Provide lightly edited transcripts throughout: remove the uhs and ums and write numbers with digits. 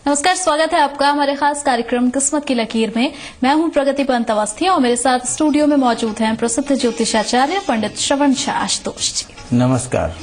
नमस्कार, स्वागत है आपका हमारे खास कार्यक्रम किस्मत की लकीर में। मैं हूं प्रगति पंत अवस्थी और मेरे साथ स्टूडियो में मौजूद हैं प्रसिद्ध ज्योतिषाचार्य पंडित श्रवण शाह आशुतोष जी। नमस्कार।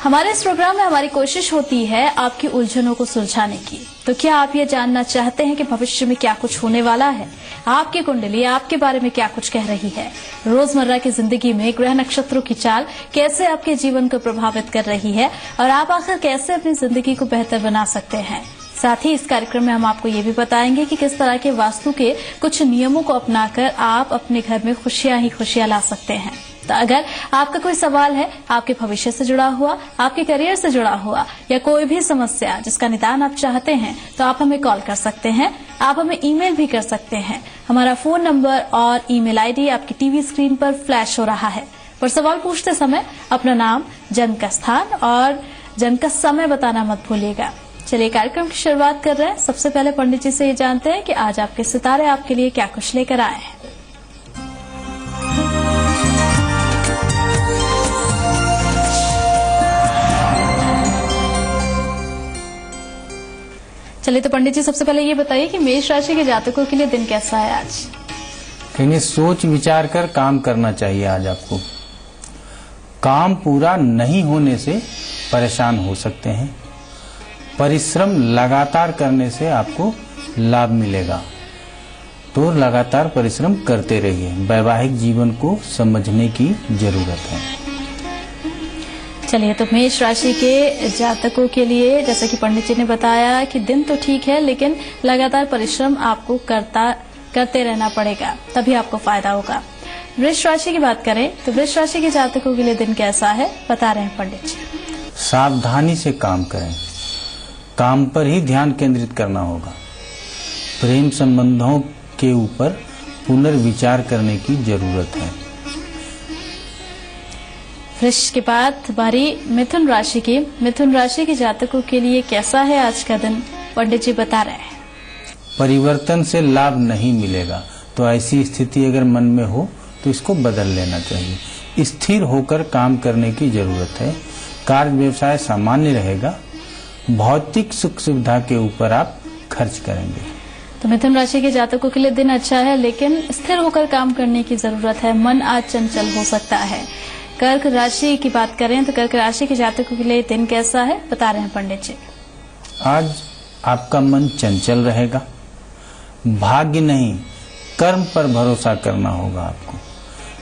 हमारे इस प्रोग्राम में हमारी कोशिश होती है आपकी उलझनों को सुलझाने की। तो क्या आप ये जानना चाहते हैं कि भविष्य में क्या कुछ होने वाला है? आपकी कुंडली आपके बारे में क्या कुछ कह रही है? रोजमर्रा की जिंदगी में ग्रह नक्षत्रों की चाल कैसे आपके जीवन को प्रभावित कर रही है और आप आखिर कैसे अपनी जिंदगी को बेहतर बना सकते हैं? साथ ही इस कार्यक्रम में हम आपको ये भी बताएंगे कि किस तरह के वास्तु के कुछ नियमों को अपनाकर आप अपने घर में खुशियां ही खुशियां ला सकते हैं। तो अगर आपका कोई सवाल है आपके भविष्य से जुड़ा हुआ, आपके करियर से जुड़ा हुआ या कोई भी समस्या जिसका निदान आप चाहते हैं, तो आप हमें कॉल कर सकते हैं। आप हमें ईमेल भी कर सकते हैं। हमारा फोन नंबर और ईमेल आईडी आपकी टीवी स्क्रीन पर फ्लैश हो रहा है। पर सवाल पूछते समय अपना नाम, जन्म का स्थान और जन्म का समय बताना मत भूलिएगा। चलिए कार्यक्रम की शुरुआत कर रहे हैं। सबसे पहले पंडित जी से ये जानते हैं कि आज आपके सितारे आपके लिए क्या कुछ लेकर आए हैं। चलिए तो पंडित जी सबसे पहले ये बताइए कि मेष राशि के जातकों के लिए दिन कैसा है आज? कहीं सोच विचार कर काम करना चाहिए। आज आपको काम पूरा नहीं होने से परेशान हो सकते हैं। परिश्रम लगातार करने से आपको लाभ मिलेगा, तो लगातार परिश्रम करते रहिए। वैवाहिक जीवन को समझने की जरूरत है। चलिए तो मेष राशि के जातकों के लिए जैसे कि पंडित जी ने बताया कि दिन तो ठीक है, लेकिन लगातार परिश्रम आपको करते रहना पड़ेगा, तभी आपको फायदा होगा। वृष राशि की बात करें तो वृष राशि के जातकों के लिए दिन कैसा है, बता रहे हैं पंडित जी। सावधानी से काम करें, काम पर ही ध्यान केंद्रित करना होगा। प्रेम संबंधों के ऊपर पुनर्विचार करने की जरूरत है। वृष के बाद बारी मिथुन राशि की। मिथुन राशि के जातकों के लिए कैसा है आज का दिन, पंडित जी बता रहे हैं। परिवर्तन से लाभ नहीं मिलेगा, तो ऐसी स्थिति अगर मन में हो तो इसको बदल लेना चाहिए। स्थिर होकर काम करने की जरूरत है। कार्य व्यवसाय सामान्य रहेगा। भौतिक सुख सुविधा के ऊपर आप खर्च करेंगे। तो मिथुन राशि के जातकों के लिए दिन अच्छा है, लेकिन स्थिर होकर काम करने की जरूरत है। मन आज चंचल हो सकता है। कर्क राशि की बात करें तो कर्क राशि के जातकों के लिए दिन कैसा है, बता रहे हैं पंडित जी। आज आपका मन चंचल रहेगा। भाग्य नहीं, कर्म पर भरोसा करना होगा आपको।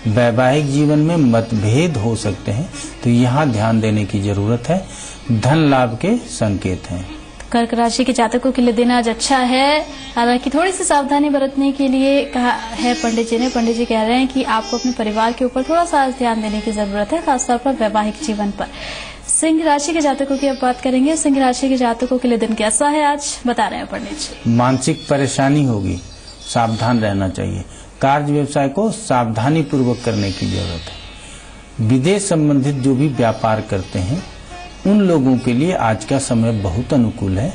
वैवाहिक जीवन में मतभेद हो सकते हैं, तो यहाँ ध्यान देने की जरूरत है। धन लाभ के संकेत हैं। कर्क राशि के जातकों के लिए दिन आज अच्छा है, हालांकि थोड़ी सी सावधानी बरतने के लिए कहा है पंडित जी ने। पंडित जी कह रहे हैं कि आपको अपने परिवार के ऊपर थोड़ा सा ध्यान देने की जरूरत है, खासतौर पर वैवाहिक जीवन पर। सिंह राशि के जातकों की अब बात करेंगे। सिंह राशि के जातकों के लिए दिन कैसा है आज, बता रहे हैं पंडित जी। मानसिक परेशानी होगी, सावधान रहना चाहिए। कार्य व्यवसाय को सावधानी पूर्वक करने की जरूरत है। विदेश संबंधित जो भी व्यापार करते हैं उन लोगों के लिए आज का समय बहुत अनुकूल है।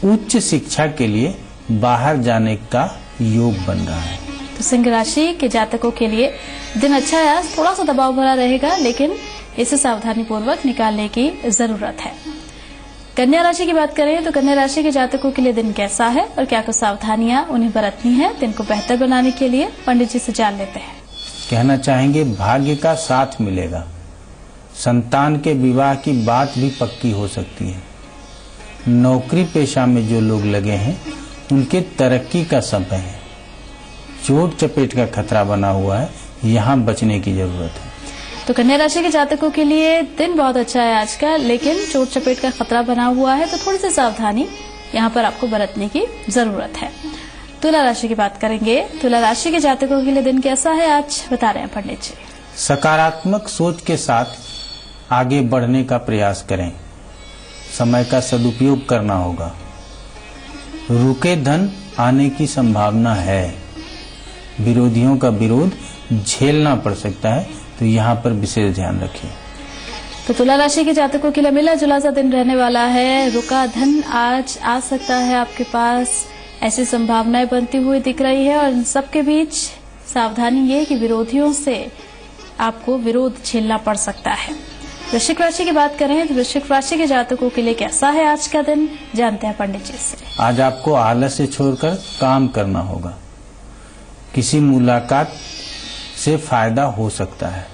उच्च शिक्षा के लिए बाहर जाने का योग बन रहा है। तो सिंह राशि के जातकों के लिए दिन अच्छा है। आज थोड़ा सा दबाव भरा रहेगा, लेकिन इसे सावधानी पूर्वक निकालने की जरूरत है। कन्या राशि की बात करें तो कन्या राशि के जातकों के लिए दिन कैसा है और क्या कुछ सावधानियां उन्हें बरतनी है दिन को बेहतर बनाने के लिए, पंडित जी से जान लेते हैं। कहना चाहेंगे भाग्य का साथ मिलेगा। संतान के विवाह की बात भी पक्की हो सकती है। नौकरी पेशा में जो लोग लगे हैं उनके तरक्की का समय है। चोट चपेट का खतरा बना हुआ है, यहाँ बचने की जरूरत है। तो कन्या राशि के जातकों के लिए दिन बहुत अच्छा है आज का, लेकिन चोट चपेट का खतरा बना हुआ है, तो थोड़ी सी सावधानी यहाँ पर आपको बरतने की जरूरत है। तुला राशि की बात करेंगे। तुला राशि के जातकों के लिए दिन कैसा है आज, बता रहे हैं पंडित जी। सकारात्मक सोच के साथ आगे बढ़ने का प्रयास करें। समय का सदुपयोग करना होगा। रुके धन आने की संभावना है। विरोधियों का विरोध झेलना पड़ सकता है, तो यहाँ पर विशेष ध्यान रखिए। तो तुला राशि के जातकों के लिए मिला जुला सा दिन रहने वाला है। रुका धन आज आ सकता है आपके पास, ऐसी संभावनाएं बनती हुई दिख रही है। और इन सबके बीच सावधानी ये कि विरोधियों से आपको विरोध झेलना पड़ सकता है। वृश्चिक राशि की बात करें तो वृश्चिक राशि के जातकों के लिए कैसा है आज का दिन, जानते हैं पंडित जी से। आज आपको आलस्य छोड़कर काम करना होगा। किसी मुलाकात से फायदा हो सकता है,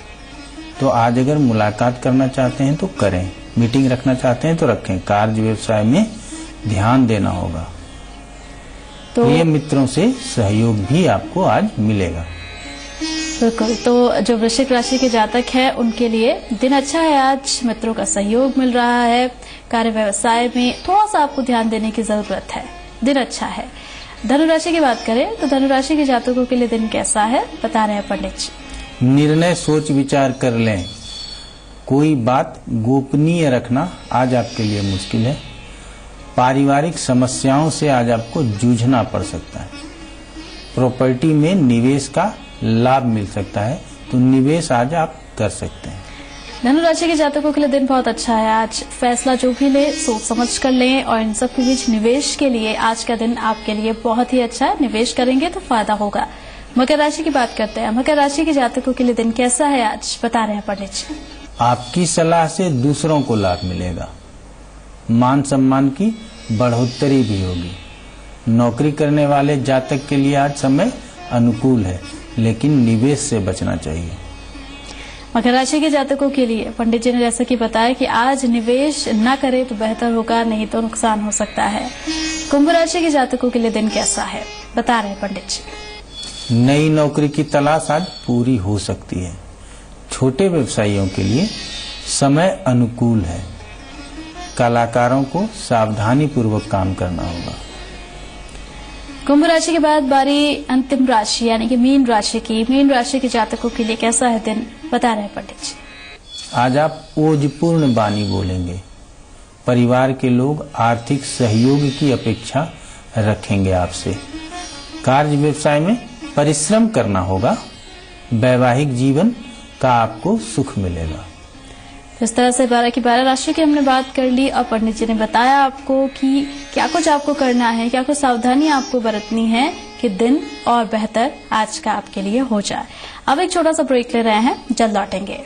तो आज अगर मुलाकात करना चाहते हैं तो करें, मीटिंग रखना चाहते हैं तो रखें। कार्य व्यवसाय में ध्यान देना होगा। तो प्रिय मित्रों से सहयोग भी आपको आज मिलेगा। बिल्कुल, तो जो वृश्चिक राशि के जातक हैं उनके लिए दिन अच्छा है। आज मित्रों का सहयोग मिल रहा है। कार्य व्यवसाय में थोड़ा सा आपको ध्यान देने की जरूरत है। दिन अच्छा है। धनु राशि की बात करें तो धनु राशि के जातकों के लिए दिन कैसा है, बता रहे हैं पंडित जी। निर्णय सोच विचार कर लें। कोई बात गोपनीय रखना आज आपके लिए मुश्किल है। पारिवारिक समस्याओं से आज आपको जूझना पड़ सकता है। प्रॉपर्टी में निवेश का लाभ मिल सकता है, तो निवेश आज आप कर सकते हैं। धनु राशि के जातकों के लिए दिन बहुत अच्छा है। आज फैसला जो भी ले सोच समझ कर लें, और इन सब के बीच निवेश के लिए आज का दिन आपके लिए बहुत ही अच्छा है। निवेश करेंगे तो फायदा होगा। मकर राशि की बात करते हैं। मकर राशि के जातकों के लिए दिन कैसा है आज, बता रहे हैं पंडित जी। आपकी सलाह से दूसरों को लाभ मिलेगा। मान सम्मान की बढ़ोतरी भी होगी। नौकरी करने वाले जातक के लिए आज समय अनुकूल है, लेकिन निवेश से बचना चाहिए। मकर राशि के जातकों के लिए पंडित जी ने जैसा कि बताया कि आज निवेश न करें तो बेहतर होगा, नहीं तो नुकसान हो सकता है। कुंभ राशि के जातकों के लिए दिन कैसा है, बता रहे हैं पंडित जी। नई नौकरी की तलाश आज पूरी हो सकती है। छोटे व्यवसायियों के लिए समय अनुकूल है। कलाकारों को सावधानी पूर्वक काम करना होगा। कुंभ राशि के बाद बारी अंतिम राशि यानी कि मीन राशि की। मीन राशि के जातकों के लिए कैसा है दिन, बता रहे हैं पंडित जी। आज आप ओजपूर्ण वाणी बोलेंगे। परिवार के लोग आर्थिक सहयोग की अपेक्षा रखेंगे आपसे। कार्य व्यवसाय में परिश्रम करना होगा। वैवाहिक जीवन का आपको सुख मिलेगा। इस तरह से 12 की 12 राशि की हमने बात कर ली, और पंडित जी ने बताया आपको कि क्या कुछ आपको करना है, क्या कुछ सावधानी आपको बरतनी है कि दिन और बेहतर आज का आपके लिए हो जाए। अब एक छोटा सा ब्रेक ले रहे हैं, जल्द लौटेंगे।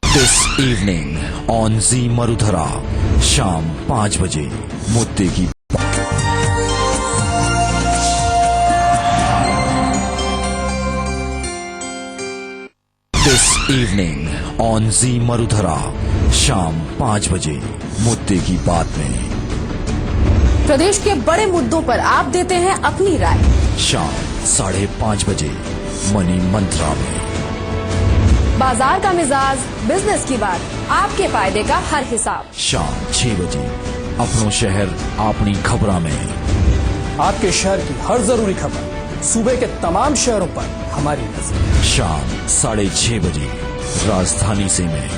This evening on Z Marudhara शाम 5 बजे मुद्दे की This evening on Z Marudhara शाम 5 बजे मुद्दे की बात में प्रदेश के बड़े मुद्दों पर आप देते हैं अपनी राय। शाम 5:30 बजे मनी मंत्रा में बाजार का मिजाज, बिजनेस की बात, आपके फायदे का हर हिसाब। शाम 6 बजे अपनों शहर अपनी खबरा में आपके शहर की हर जरूरी खबर, सूबे के तमाम शहरों पर हमारी नजर। शाम 6:30 बजे राजधानी से में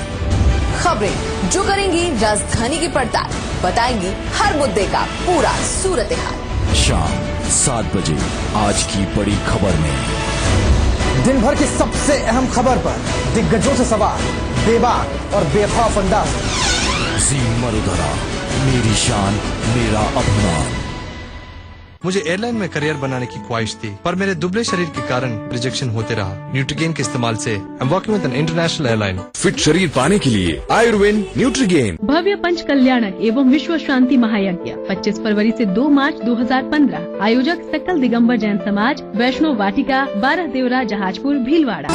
खबरें जो करेंगी राजधानी की पड़ताल, बताएंगी हर मुद्दे का पूरा सूरत हाल। शाम 7 बजे आज की बड़ी खबर में दिन भर की सबसे अहम खबर पर दिग्गजों से सवाल, बेबाक और बेखौफ अंदाज। जी मरुधरा, मेरी शान मेरा अभिमान। मुझे एयरलाइन में करियर बनाने की ख्वाहिश थी, पर मेरे दुबले शरीर के कारण रिजेक्शन होते रहा। न्यूट्रीगेन के इस्तेमाल से I am working with an international airline. Fit शरीर पाने के लिए आयुर्वेद न्यूट्रीगेन। भव्य पंच कल्याणक एवं विश्व शांति महायज्ञ 25 फरवरी से 2 मार्च 2015। आयोजक सकल दिगंबर जैन समाज, वैष्णव वाटिका, 12 देवरा, जहाजपुर, भीलवाड़ा।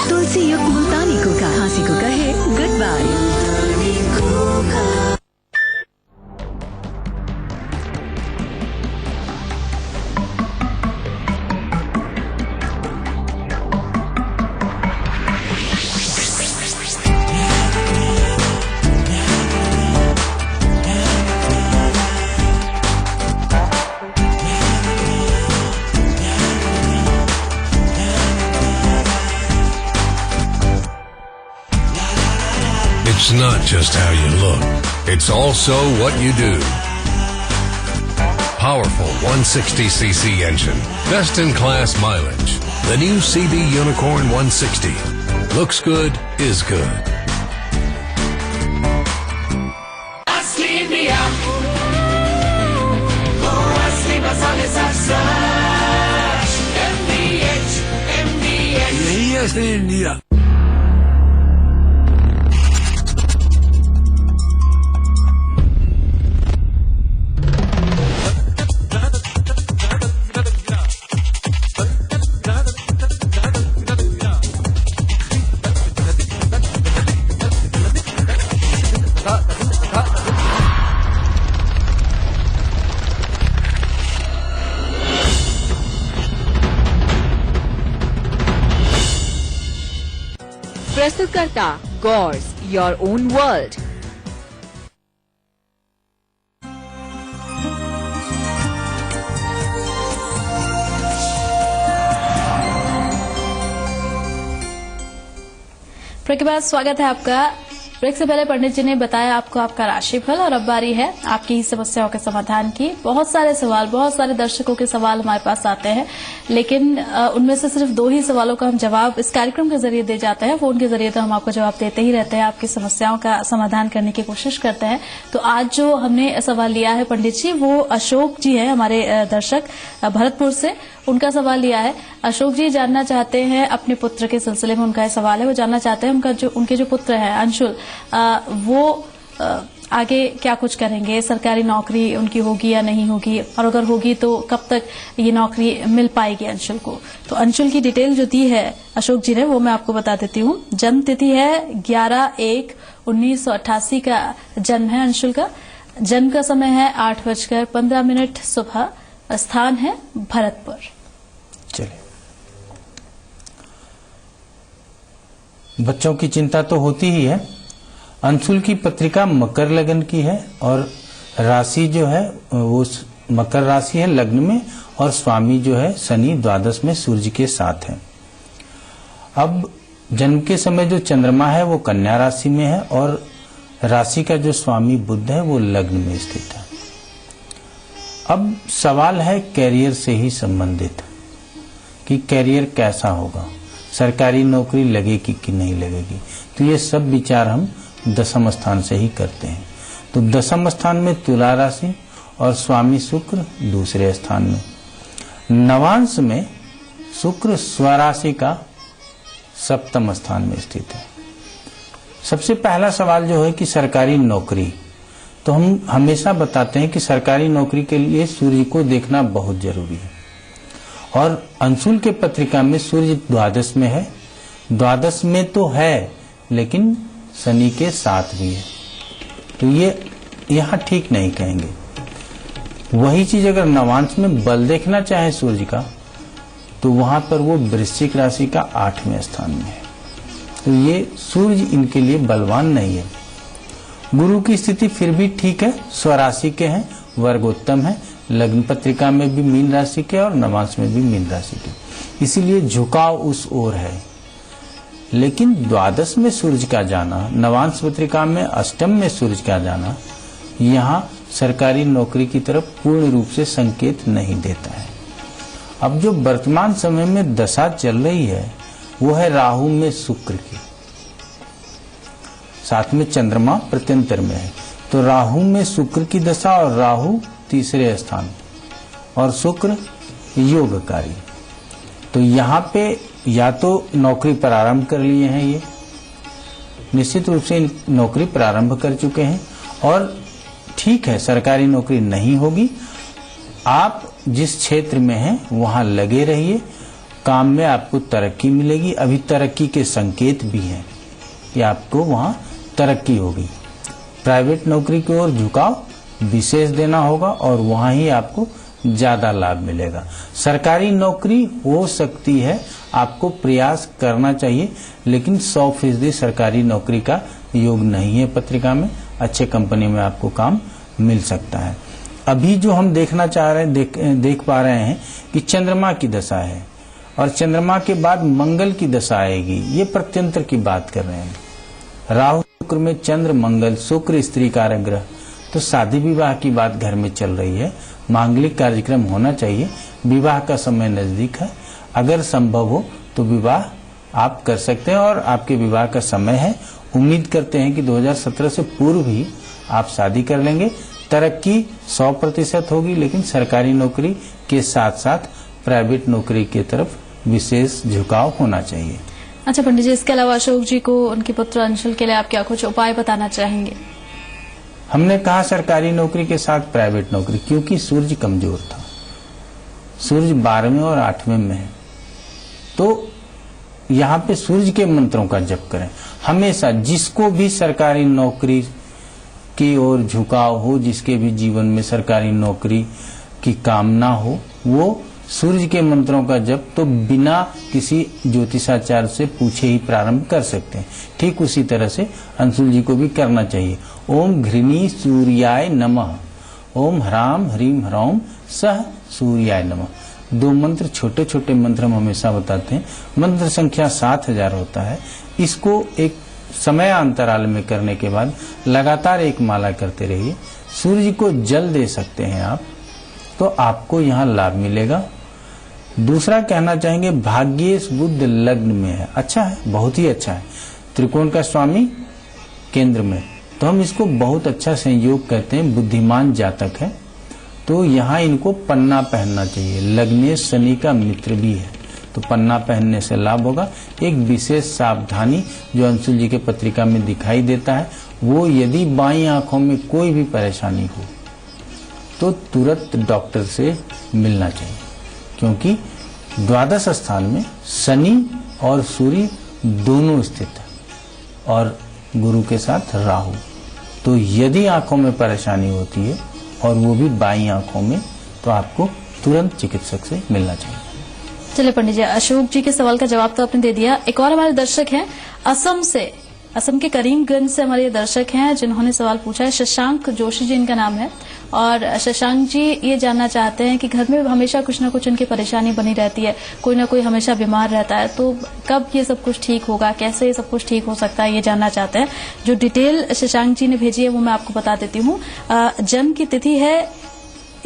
तुलसी युक्त मुल्तानी कोका, खांसी को कहे good bye. It's not just how you look, it's also what you do. Powerful 160cc engine, best in class mileage. The new CB Unicorn 160. Looks good, is good. यही है असली इंडिया। प्रस्तुतकर्ता गॉर्स योर ओन वर्ल्ड। ब्रेक के बाद स्वागत है आपका। ब्रेक से पहले पंडित जी ने बताया आपको आपका राशिफल, और अब बारी है आपकी ही समस्याओं के समाधान की। बहुत सारे सवाल, बहुत सारे दर्शकों के सवाल हमारे पास आते हैं, लेकिन उनमें से सिर्फ 2 ही सवालों का हम जवाब इस कार्यक्रम के जरिए दे जाते हैं। फोन के जरिए तो हम आपको जवाब देते ही रहते हैं, आपकी समस्याओं का समाधान करने की कोशिश करते हैं। तो आज जो हमने सवाल लिया है पंडित जी, वो अशोक जी है हमारे दर्शक भरतपुर से। उनका सवाल लिया है। अशोक जी जानना चाहते हैं अपने पुत्र के सिलसिले में, उनका ये सवाल है। वो जानना चाहते हैं उनके जो पुत्र है अंशुल, वो आगे क्या कुछ करेंगे, सरकारी नौकरी उनकी होगी या नहीं होगी, और अगर होगी तो कब तक ये नौकरी मिल पाएगी अंशुल को। तो अंशुल की डिटेल जो दी है अशोक जी ने, वो मैं आपको बता देती हूँ। जन्म तिथि है 11/1/1988 का जन्म है अंशुल का। जन्म का समय है 8:15 सुबह। स्थान है भरतपुर। चलिए, बच्चों की चिंता तो होती ही है। अंशुल की पत्रिका मकर लगन की है, और राशि जो है वो मकर राशि है लग्न में, और स्वामी जो है शनि द्वादश में सूर्य के साथ है। अब जन्म के समय जो चंद्रमा है वो कन्या राशि में है, और राशि का जो स्वामी बुध है वो लग्न में स्थित है। अब सवाल है कैरियर से ही संबंधित कि कैरियर कैसा होगा, सरकारी नौकरी लगेगी कि नहीं लगेगी। तो ये सब विचार हम दशम स्थान से ही करते हैं। तो दशम स्थान में तुला राशि और स्वामी शुक्र दूसरे स्थान में। नवांश में शुक्र स्वराशि का सप्तम स्थान में स्थित है। सबसे पहला सवाल जो है कि सरकारी नौकरी, तो हम हमेशा बताते हैं कि सरकारी नौकरी के लिए सूर्य को देखना बहुत जरूरी है। और अंशुल के पत्रिका में सूर्य द्वादश में है। द्वादश में तो है लेकिन शनि के साथ भी है, तो ये यहाँ ठीक नहीं कहेंगे। वही चीज अगर नवांश में बल देखना चाहे सूर्य का, तो वहां पर वो वृश्चिक राशि का 8वें स्थान में है। तो ये सूर्य इनके लिए बलवान नहीं है। गुरु की स्थिति फिर भी ठीक है, स्वराशि के हैं, वर्गोत्तम है, लग्न पत्रिका में भी मीन राशि के और नवांश में भी मीन राशि के, इसीलिए झुकाव उस ओर है। लेकिन द्वादश में सूर्य का जाना, नवांश पत्रिका में अष्टम में सूर्य का जाना, यहाँ सरकारी नौकरी की तरफ पूर्ण रूप से संकेत नहीं देता है। अब जो वर्तमान समय में दशा चल रही है वो है राहु में शुक्र की, साथ में चंद्रमा प्रत्यंतर में है। तो राहु में शुक्र की दशा, और राहु तीसरे स्थान और शुक्र योगकारी। तो यहाँ पे या तो नौकरी प्रारंभ कर लिए हैं, ये निश्चित रूप से नौकरी प्रारंभ कर चुके हैं, और ठीक है सरकारी नौकरी नहीं होगी। आप जिस क्षेत्र में हैं वहां लगे रहिए, काम में आपको तरक्की मिलेगी। अभी तरक्की के संकेत भी हैं कि आपको वहां तरक्की होगी। प्राइवेट नौकरी की ओर झुकाव विशेष देना होगा, और वहां ही आपको ज्यादा लाभ मिलेगा। सरकारी नौकरी हो सकती है, आपको प्रयास करना चाहिए, लेकिन 100% सरकारी नौकरी का योग नहीं है पत्रिका में। अच्छे कंपनी में आपको काम मिल सकता है। अभी जो हम देखना चाह रहे हैं, देख पा रहे हैं कि चंद्रमा की दशा है, और चंद्रमा के बाद मंगल की दशा आएगी। ये प्रत्यंतर की बात कर रहे हैं। राहु शुक्र में चंद्र मंगल, शुक्र स्त्री कारक ग्रह, तो शादी विवाह की बात घर में चल रही है। मांगलिक कार्यक्रम होना चाहिए। विवाह का समय नजदीक है, अगर संभव हो तो विवाह आप कर सकते हैं, और आपके विवाह का समय है। उम्मीद करते हैं कि 2017 से पूर्व ही आप शादी कर लेंगे, तरक्की 100% होगी, लेकिन सरकारी नौकरी के साथ साथ प्राइवेट नौकरी की तरफ विशेष झुकाव होना चाहिए। अच्छा पंडित जी, इसके अलावा अशोक जी को उनके पुत्र अंशुल के लिए आप क्या कुछ उपाय बताना चाहेंगे? हमने कहा सरकारी नौकरी के साथ प्राइवेट नौकरी, क्योंकि सूर्य कमजोर था, सूर्य 12वें और 8वें में है, तो यहाँ पे सूर्य के मंत्रों का जप करें हमेशा। जिसको भी सरकारी नौकरी की ओर झुकाव हो, जिसके भी जीवन में सरकारी नौकरी की कामना हो, वो सूर्य के मंत्रों का जप तो बिना किसी ज्योतिषाचार्य से पूछे ही प्रारंभ कर सकते हैं। ठीक उसी तरह से अंशुल जी को भी करना चाहिए। ओम घृणी सूर्याय नमः, ओम ह्राम ह्रीम ह्रौम सह सूर्याय नमः। 2 मंत्र, छोटे छोटे मंत्र हम हमेशा बताते हैं। मंत्र संख्या 7000 होता है। इसको एक समय अंतराल में करने के बाद लगातार एक माला करते रहिए। सूर्य को जल दे सकते हैं आप, तो आपको यहाँ लाभ मिलेगा। दूसरा कहना चाहेंगे, भाग्येश बुध लग्न में है, अच्छा है, बहुत ही अच्छा है। त्रिकोण का स्वामी केंद्र में, तो हम इसको बहुत अच्छा संयोग कहते हैं, बुद्धिमान जातक है। तो यहाँ इनको पन्ना पहनना चाहिए। लग्नेश शनि का मित्र भी है, तो पन्ना पहनने से लाभ होगा। एक विशेष सावधानी जो अंशुल जी के पत्रिका में दिखाई देता है, वो यदि बाईं आंखों में कोई भी परेशानी हो तो तुरंत डॉक्टर से मिलना चाहिए, क्योंकि द्वादश स्थान में शनि और सूर्य दोनों स्थित है और गुरु के साथ राहु। तो यदि आंखों में परेशानी होती है और वो भी बाईं आंखों में, तो आपको तुरंत चिकित्सक से मिलना चाहिए। चलिए पंडित जी, अशोक जी के सवाल का जवाब तो आपने दे दिया। एक और हमारे दर्शक हैं असम से, असम के करीमगंज से हमारे दर्शक हैं जिन्होंने सवाल पूछा है। शशांक जोशी जी इनका नाम है, और शशांक जी ये जानना चाहते हैं कि घर में हमेशा कुछ ना कुछ उनकी परेशानी बनी रहती है, कोई ना कोई हमेशा बीमार रहता है, तो कब ये सब कुछ ठीक होगा, कैसे ये सब कुछ ठीक हो सकता है, ये जानना चाहते हैं। जो डिटेल शशांक जी ने भेजी है वो मैं आपको बता देती हूँ। जन्म की तिथि है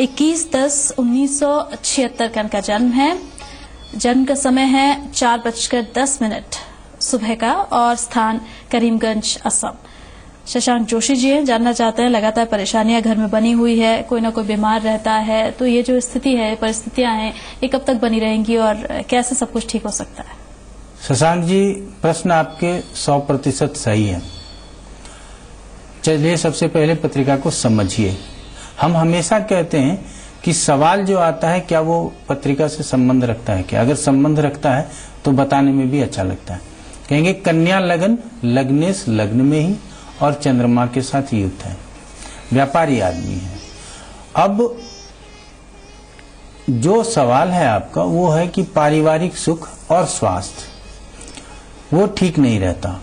21/10/1976 का इनका जन्म है। जन्म का समय है 4:10 सुबह का, और स्थान करीमगंज असम। शशांक जोशी जी हैं, जानना चाहते हैं लगातार परेशानियां घर में बनी हुई है, कोई ना कोई बीमार रहता है, तो ये जो स्थिति है, परिस्थितियां हैं, ये कब तक बनी रहेंगी और कैसे सब कुछ ठीक हो सकता है? शशांक जी, प्रश्न आपके 100% सही है। चलिए सबसे पहले पत्रिका को समझिए। हम हमेशा कहते हैं कि सवाल जो आता है क्या वो पत्रिका से संबंध रखता है क्या? अगर संबंध रखता है तो बताने में भी अच्छा लगता है। कहेंगे कन्या लगन, लग्नेश लग्न में ही और चंद्रमा के साथ युक्त है, व्यापारी आदमी है। अब जो सवाल है आपका वो है कि पारिवारिक सुख और स्वास्थ्य वो ठीक नहीं रहता।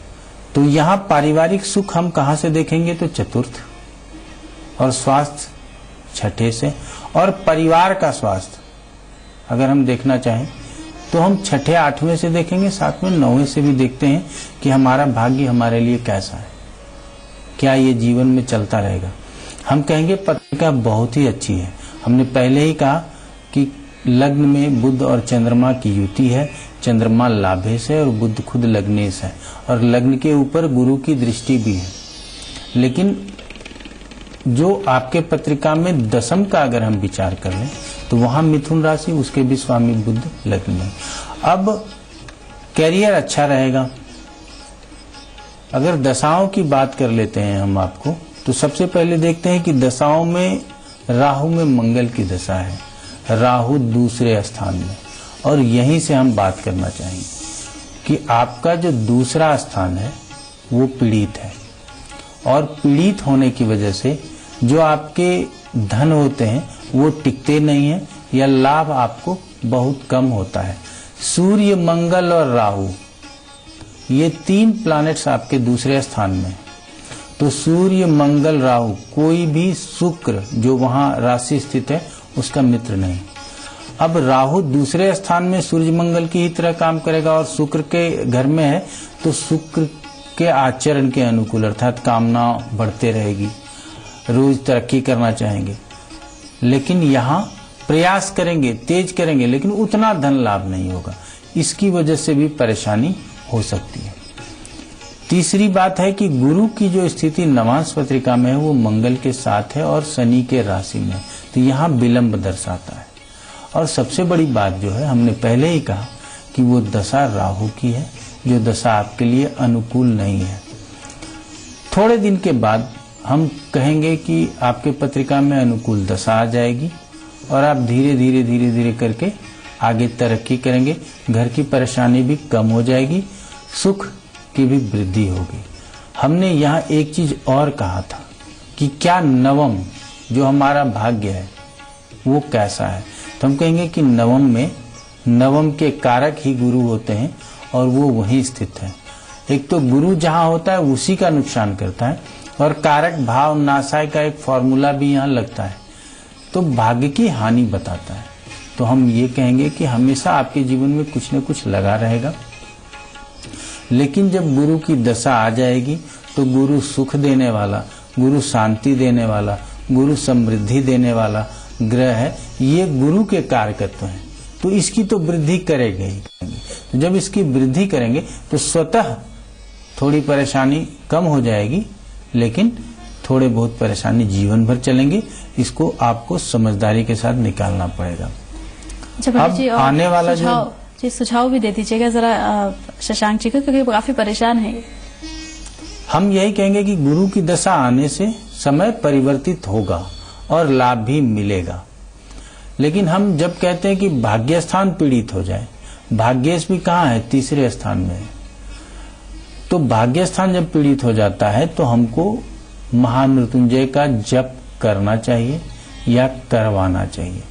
तो यहाँ पारिवारिक सुख हम कहाँ से देखेंगे? तो चतुर्थ, और स्वास्थ्य छठे से। और परिवार का स्वास्थ्य अगर हम देखना चाहें तो हम छठे 8वें से देखेंगे, साथ में 9वें से भी देखते हैं कि हमारा भाग्य हमारे लिए कैसा है, क्या ये जीवन में चलता रहेगा। हम कहेंगे पत्रिका बहुत ही अच्छी है। हमने पहले ही कहा कि लग्न में बुध और चंद्रमा की युति है, चंद्रमा लाभेश है और बुध खुद लग्नेश है, और लग्न के ऊपर गुरु की दृष्टि भी है। लेकिन जो आपके पत्रिका में दशम का अगर हम विचार कर लें तो वहां मिथुन राशि, उसके भी स्वामी बुध लग्न में। अब कैरियर अच्छा रहेगा। अगर दशाओं की बात कर लेते हैं हम आपको, तो सबसे पहले देखते हैं कि दशाओं में राहु में मंगल की दशा है, राहु दूसरे स्थान में, और यहीं से हम बात करना चाहेंगे कि आपका जो दूसरा स्थान है वो पीड़ित है, और पीड़ित होने की वजह से जो आपके धन होते हैं वो टिकते नहीं हैं, या लाभ आपको बहुत कम होता है। सूर्य, मंगल और राहु, ये 3 प्लैनेट्स आपके दूसरे स्थान में। तो सूर्य, मंगल, राहु, कोई भी शुक्र जो वहां राशि स्थित है उसका मित्र नहीं। अब राहु दूसरे स्थान में सूर्य मंगल की ही तरह काम करेगा और शुक्र के घर में है, तो शुक्र के आचरण के अनुकूल, अर्थात कामना बढ़ते रहेगी, रोज तरक्की करना चाहेंगे, लेकिन यहाँ प्रयास करेंगे, तेज करेंगे, लेकिन उतना धन लाभ नहीं होगा। इसकी वजह से भी परेशानी हो सकती है। तीसरी बात है कि गुरु की जो स्थिति नवांश पत्रिका में है वो मंगल के साथ है और शनि के राशि में, तो यहाँ विलंब दर्शाता है। और सबसे बड़ी बात जो है, हमने पहले ही कहा कि वो दशा राहु की है, जो दशा आपके लिए अनुकूल नहीं है। थोड़े दिन के बाद हम कहेंगे कि आपके पत्रिका में अनुकूल दशा आ जाएगी और आप धीरे धीरे करके आगे तरक्की करेंगे, घर की परेशानी भी कम हो जाएगी, सुख की भी वृद्धि होगी। हमने यहाँ एक चीज और कहा था कि क्या नवम जो हमारा भाग्य है वो कैसा है, तो हम कहेंगे कि नवम में नवम के कारक ही गुरु होते हैं और वो वहीं स्थित है। एक तो गुरु जहाँ होता है उसी का नुकसान करता है, और कारक भाव नाशाय का एक फॉर्मूला भी यहाँ लगता है, तो भाग्य की हानि बताता है। तो हम ये कहेंगे कि हमेशा आपके जीवन में कुछ न कुछ लगा रहेगा, लेकिन जब गुरु की दशा आ जाएगी तो गुरु सुख देने वाला, गुरु शांति देने वाला, गुरु समृद्धि देने वाला ग्रह है। ये गुरु के कारकत्व हैं, तो इसकी तो वृद्धि करेंगे ही। तो जब इसकी वृद्धि करेंगे तो स्वतः थोड़ी परेशानी कम हो जाएगी, लेकिन थोड़े बहुत परेशानी जीवन भर चलेंगे। इसको आपको समझदारी के साथ निकालना पड़ेगा। अब जी, आने वाला जी सुझाव भी दे दीजिएगा जरा शशांक जी को, क्योंकि वो काफी परेशान है। हम यही कहेंगे कि गुरु की दशा आने से समय परिवर्तित होगा और लाभ भी मिलेगा। लेकिन हम जब कहते हैं कि भाग्य स्थान पीड़ित हो जाए, भाग्येश भी कहाँ है? तीसरे स्थान में है। तो भाग्य स्थान जब पीड़ित हो जाता है तो हमको महामृत्युंजय का जप करना चाहिए या करवाना चाहिए।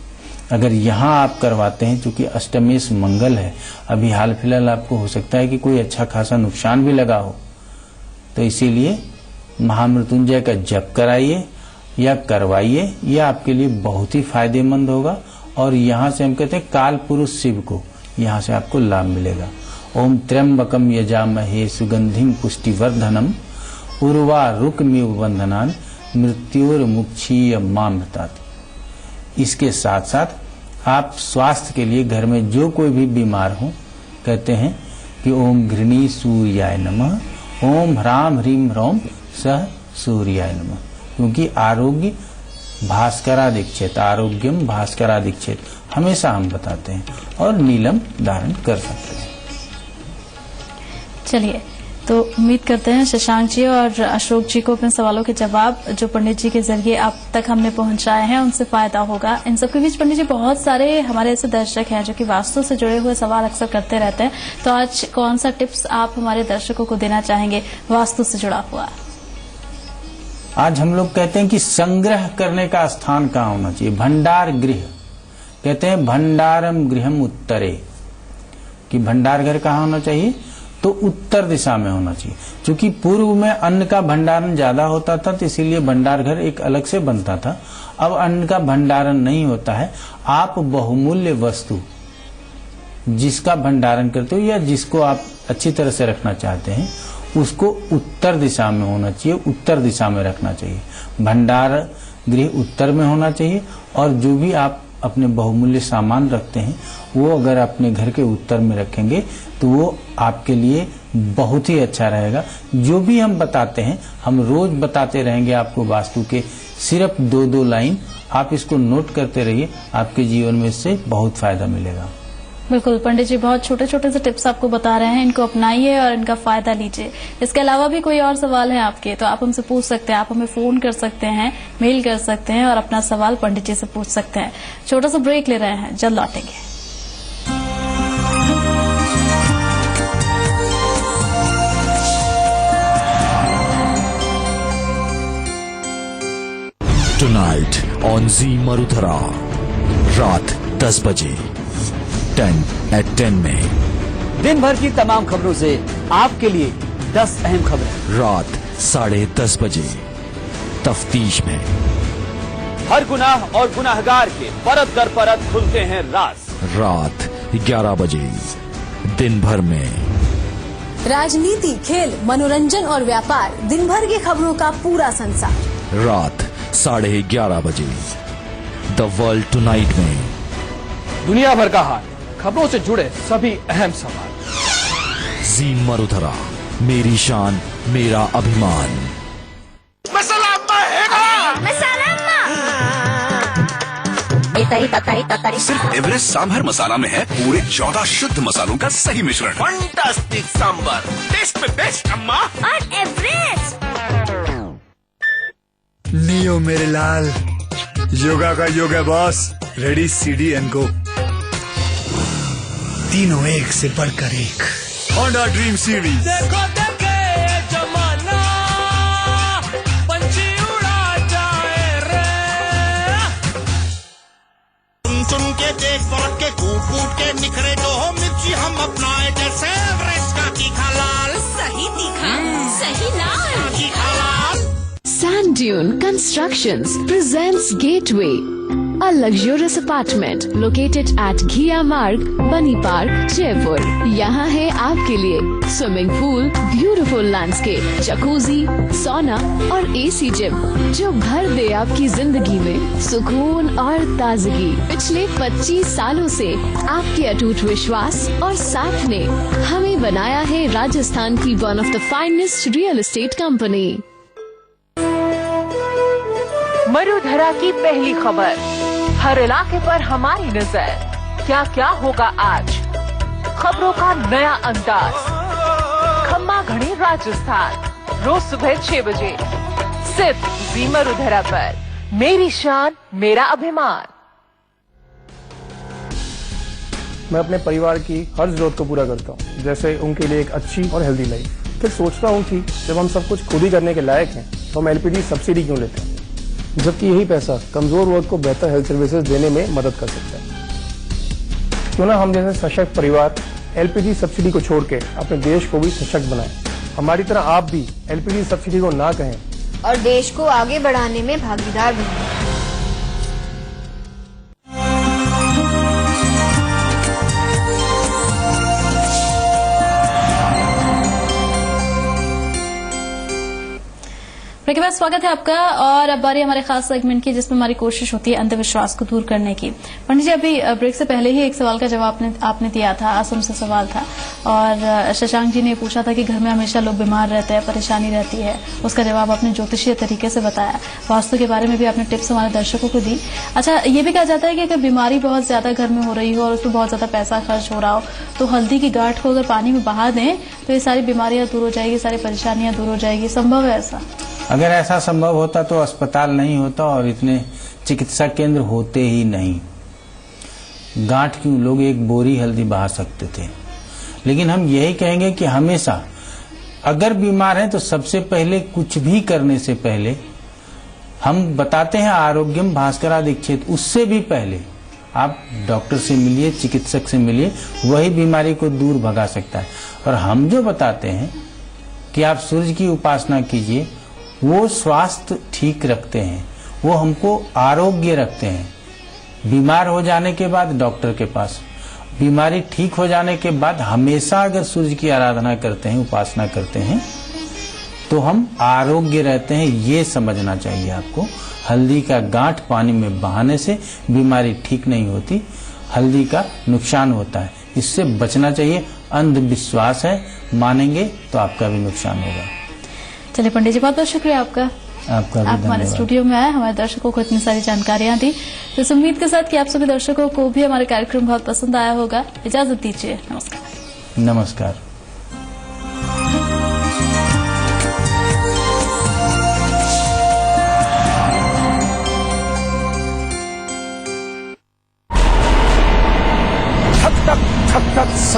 अगर यहाँ आप करवाते हैं, चूंकि अष्टमेश मंगल है, अभी हाल फिलहाल आपको हो सकता है कि कोई अच्छा खासा नुकसान भी लगा हो, तो इसीलिए महामृत्युंजय का जप कराइए या करवाइए, यह आपके लिए बहुत ही फायदेमंद होगा। और यहाँ से हम कहते हैं काल पुरुष शिव को, यहाँ से आपको लाभ मिलेगा। ओम त्र्यंबकम यजामहे सुगंधिम पुष्टिवर्धनम उर्वारुकमिव बंधनान मृत्युर्मुक्षीय मामृताति। इसके साथ साथ आप स्वास्थ्य के लिए घर में जो कोई भी बीमार हो, कहते हैं कि ओम घृणी सूर्याय नमः, ओम ह्राम ह्रीम ह्रौम सह सूर्याय नमः, क्योंकि आरोग्य भास्करादिक्षेत, आरोग्यम भास्करादिक्षेत हमेशा हम बताते हैं, और नीलम धारण कर सकते हैं। चलिए, तो उम्मीद करते हैं शशांक जी और अशोक जी को अपने सवालों के जवाब जो पंडित जी के जरिए आप तक हमने पहुंचाए हैं उनसे फायदा होगा। इन सबके बीच पंडित जी बहुत सारे हमारे ऐसे दर्शक हैं जो कि वास्तु से जुड़े हुए सवाल अक्सर करते रहते हैं, तो आज कौन सा टिप्स आप हमारे दर्शकों को देना चाहेंगे वास्तु से जुड़ा हुआ? आज हम लोग कहते हैं कि संग्रह करने का स्थान कहाँ होना चाहिए? भंडार गृह, कहते हैं भंडारम गृहम उत्तरे, कि भंडार घर कहाँ होना चाहिए? तो उत्तर दिशा में होना चाहिए। क्योंकि पूर्व में अन्न का भंडारण ज्यादा होता था, तो इसीलिए भंडार घर एक अलग से बनता था। अब अन्न का भंडारण नहीं होता है। आप बहुमूल्य वस्तु जिसका भंडारण करते हो या जिसको आप अच्छी तरह से रखना चाहते हैं, उसको उत्तर दिशा में होना चाहिए, उत्तर दिशा में रखना चाहिए। भंडार गृह उत्तर में होना चाहिए, और जो भी आप अपने बहुमूल्य सामान रखते हैं वो अगर अपने घर के उत्तर में रखेंगे तो वो आपके लिए बहुत ही अच्छा रहेगा। जो भी हम बताते हैं, हम रोज बताते रहेंगे आपको वास्तु के, सिर्फ 2-2 लाइन आप इसको नोट करते रहिए, आपके जीवन में इससे बहुत फायदा मिलेगा। बिल्कुल पंडित जी, बहुत छोटे छोटे से टिप्स आपको बता रहे हैं, इनको अपनाइए और इनका फायदा लीजिए। इसके अलावा भी कोई और सवाल है आपके तो आप हमसे पूछ सकते हैं, आप हमें फोन कर सकते हैं, मेल कर सकते हैं और अपना सवाल पंडित जी से पूछ सकते हैं। छोटा सा ब्रेक ले रहे हैं, जल्द लौटेंगे। टुनाइट ऑन जी मरुधरा, रात 10 बजे 10 में। दिन भर की तमाम खबरों से आपके लिए 10 अहम खबरें। रात 10:30 बजे तफ्तीश में। हर गुनाह और गुनाहगार के परत दर परत खुलते हैं राज। रात 11 बजे दिन भर में। राजनीति, खेल, मनोरंजन और व्यापार, दिन भर की खबरों का पूरा संसार। रात 11:30 बजे द वर्ल्ड टुनाइट में। दुनिया भर का हाल, खबरों से जुड़े सभी अहम सवाल। जी मरुधरा, मेरी शान मेरा अभिमान। सिर्फ एवरेस्ट सांभर मसाला में है पूरे 14 शुद्ध मसालों का सही मिश्रण। फंटास्टिक सांभर, टेस्ट में बेस्ट अम्मा। और एवरेस्ट। नियो मेरे लाल, योगा का योग है boss. Ready CD and go. तीनों एक से बढ़कर एक। Honda dream series. देखो देखे जमाना, पंछी उड़ा जाए रे। सुन के देख पलट के कूट कूट के निखरे जो हो मिर्ची हम अपनाए जैसे एवरेस्ट का तीखा लाल। सही तीखा, सही लाल। तीखा लाल। Sand Dune Constructions presents Gateway, a luxurious apartment located at Ghia Marg, Bani Park, Jaipur. यहाँ है आपके लिए swimming pool, beautiful landscape, jacuzzi, सोना और AC जिम जो भर दे आपकी जिंदगी में सुकून और ताजगी। पिछले 25 सालों से आपके अटूट विश्वास और साथ ने हमें बनाया है राजस्थान की one of the finest real estate company. Marudhara की पहली खबर, हर इलाके पर हमारी नजर। क्या क्या होगा आज, खबरों का नया अंदाज। खम्मा घड़ी राजस्थान, रोज सुबह 6 बजे सिर्फ जी मरुधरा पर। मेरी शान मेरा अभिमान। मैं अपने परिवार की हर जरूरत को पूरा करता हूँ, जैसे उनके लिए एक अच्छी और हेल्दी लाइफ। फिर सोचता हूँ कि जब हम सब कुछ खुद ही करने के लायक हैं तो हम LPG सब्सिडी क्यों लेते हैं, जबकि यही पैसा कमजोर वर्ग को बेहतर हेल्थ सर्विसेज देने में मदद कर सकता है। क्यों ना हम जैसे सशक्त परिवार LPG सब्सिडी को छोड़ के अपने देश को भी सशक्त बनाएं। हमारी तरह आप भी LPG सब्सिडी को ना कहें और देश को आगे बढ़ाने में भागीदार बनें। ब्रेक के बाद स्वागत है आपका। और अब बारी हमारे खास सेगमेंट की, जिसमें हमारी कोशिश होती है अंधविश्वास को दूर करने की। पंडित जी, अभी ब्रेक से पहले ही एक सवाल का जवाब आपने दिया था, असम से सवाल था, और शशांक जी ने पूछा था कि घर में हमेशा लोग बीमार रहते हैं, परेशानी रहती है। उसका जवाब आपने ज्योतिषीय तरीके से बताया। वास्तु के बारे में भी आपने टिप्स हमारे दर्शकों को दी। अच्छा, ये भी कहा जाता है कि अगर बीमारी बहुत ज्यादा घर में हो रही हो और उसमें बहुत ज्यादा पैसा खर्च हो रहा हो तो हल्दी की गांठ को अगर पानी में बहा दें तो ये सारी बीमारियां दूर हो जाएगी, सारी परेशानियां दूर हो जाएगी। संभव है ऐसा? अगर ऐसा संभव होता तो अस्पताल नहीं होता और इतने चिकित्सा केंद्र होते ही नहीं। गांठ क्यों, लोग एक बोरी हल्दी बहा सकते थे। लेकिन हम यही कहेंगे कि हमेशा अगर बीमार हैं तो सबसे पहले, कुछ भी करने से पहले, हम बताते हैं आरोग्यम भास्करा दीक्षित, उससे भी पहले आप डॉक्टर से मिलिए, चिकित्सक से मिलिए, वही बीमारी को दूर भगा सकता है। और हम जो बताते हैं कि आप सूर्य की उपासना कीजिए, वो स्वास्थ्य ठीक रखते हैं, वो हमको आरोग्य रखते हैं। बीमार हो जाने के बाद डॉक्टर के पास, बीमारी ठीक हो जाने के बाद हमेशा अगर सूर्य की आराधना करते हैं, उपासना करते हैं, तो हम आरोग्य रहते हैं। ये समझना चाहिए आपको। हल्दी का गांठ पानी में बहाने से बीमारी ठीक नहीं होती, हल्दी का नुकसान होता है, इससे बचना चाहिए। अंधविश्वास है, मानेंगे तो आपका भी नुकसान होगा। चलिए पंडित जी, बहुत बहुत शुक्रिया आपका। आपका आप हमारे स्टूडियो में आए, हमारे दर्शकों को इतनी सारी जानकारियां दी। तो इस उम्मीद के साथ कि आप सभी दर्शकों को भी हमारे कार्यक्रम बहुत पसंद आया होगा। इजाजत दीजिए, नमस्कार। नमस्कार।